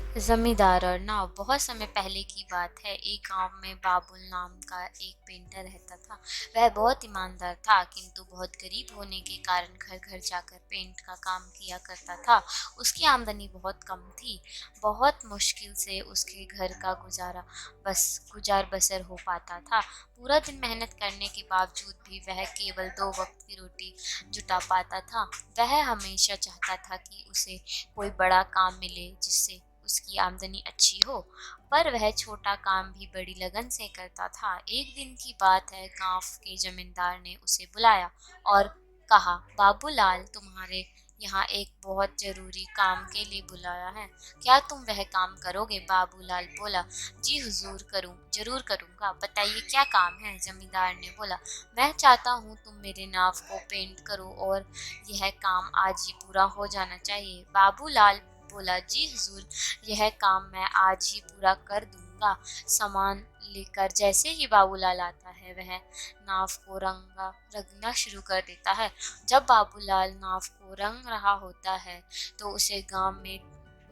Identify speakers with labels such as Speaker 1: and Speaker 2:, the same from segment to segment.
Speaker 1: जमींदार और नाव। बहुत समय पहले की बात है। एक गांव में बाबुल नाम का एक पेंटर रहता था। वह बहुत ईमानदार था, किंतु बहुत गरीब होने के कारण घर घर जाकर पेंट का काम किया करता था। उसकी आमदनी बहुत कम थी। बहुत मुश्किल से उसके घर का गुजार बसर हो पाता था। पूरा दिन मेहनत करने के बावजूद भी वह केवल 2 वक्त की रोटी जुटा पाता था। वह हमेशा चाहता था कि उसे कोई बड़ा काम मिले जिससे उसकी आमदनी अच्छी हो, पर वह छोटा काम भी बड़ी लगन से करता था। एक दिन की बात है, गांव के जमींदार ने उसे बुलाया और कहा, बाबूलाल, तुम्हारे यहाँ एक बहुत जरूरी काम के लिए बुलाया है। क्या तुम वह काम करोगे? बाबूलाल बोला, जी हुजूर, जरूर करूँगा। बताइए क्या काम है? जमींदार ने बोला, मैं चाहता हूँ तुम मेरे नाव को पेंट करो और यह काम आज ही पूरा हो जाना चाहिए। बाबूलाल बोला, जी हुजूर, यह काम मैं आज ही पूरा कर दूंगा। सामान लेकर जैसे ही बाबूलाल आता है, वह नाव को रंगना शुरू कर देता है। जब बाबूलाल नाव को रंग रहा होता है तो उसे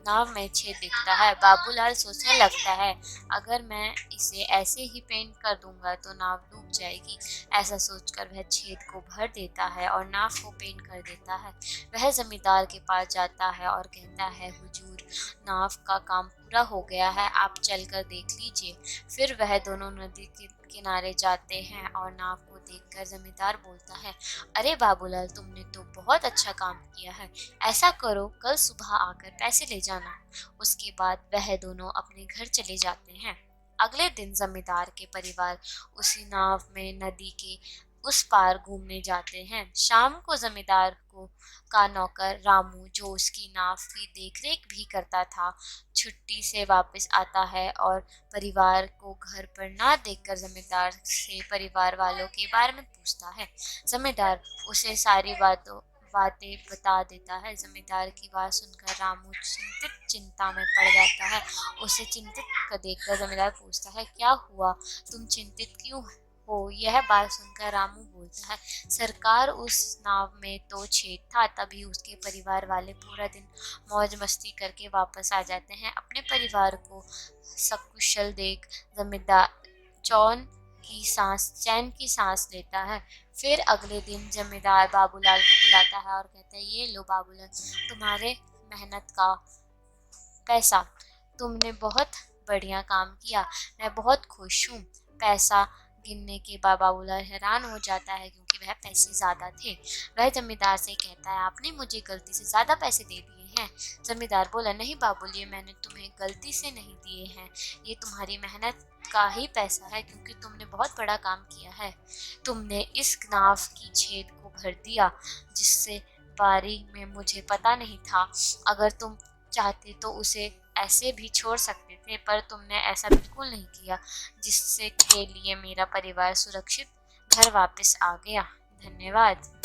Speaker 1: नाव में छेद दिखता है। बाबूलाल सोचने लगता है, अगर मैं इसे ऐसे ही पेंट कर दूंगा तो नाव डूब जाएगी। ऐसा सोचकर वह छेद को भर देता है और नाव को पेंट कर देता है। वह जमींदार के पास जाता है और कहता है, हुजूर, नाव का काम पूरा हो गया है, आप चलकर देख लीजिए। फिर वह दोनों नदी के किनारे जाते हैं और नाव को देखकर जमींदार बोलता है, अरे बाबूलाल, तुमने तो बहुत अच्छा काम किया है। ऐसा करो, कल सुबह आकर पैसे ले जाना। उसके बाद वह दोनों अपने घर चले जाते हैं। अगले दिन जमींदार के परिवार उसी नाव में नदी के उस पार घूमने जाते हैं। शाम को जमींदार को का नौकर रामू, जो उसकी नाव की देखरेख भी करता था, छुट्टी से वापस आता है और परिवार को घर पर ना देखकर जमींदार से परिवार वालों के बारे में पूछता है। जमींदार उसे सारी बातें बता देता है। जमींदार की बात सुनकर रामू चिंता में पड़ जाता है। उसे चिंतित देखकर जमींदार पूछता है, क्या हुआ? तुम चिंतित क्यों हो? यह बात सुनकर रामू बोलता है, सरकार, उस नाव में तो छेद था, तभी उसके परिवार वाले पूरा दिन मौज मस्ती करके वापस आ जाते हैं। अपने परिवार को सकुशल देख जमींदार चैन की सांस लेता है। फिर अगले दिन जमींदार बाबूलाल को बुलाता है और कहता है, ये लो बाबूलाल, तुम्हारे मेहनत का पैसा। तुमने बहुत बढ़िया काम किया, मैं बहुत खुश हूँ। पैसा गिनने के बाद बाबूलाल हैरान हो जाता है, क्योंकि वह पैसे ज्यादा थे। वह जमींदार से कहता है, आपने मुझे गलती से ज्यादा पैसे दे दिए हैं। जमींदार बोला, नहीं बाबूल, ये मैंने तुम्हें गलती से नहीं दिए हैं, ये तुम्हारी मेहनत का ही पैसा है, क्योंकि तुमने बहुत बड़ा काम किया है। तुमने इस नाव की छेद को भर दिया, जिससे बारी में मुझे पता नहीं था। अगर तुम चाहते तो उसे ऐसे भी छोड़ सकते थे, पर तुमने ऐसा बिल्कुल नहीं किया, जिससे के लिए मेरा परिवार सुरक्षित घर वापस आ गया। धन्यवाद।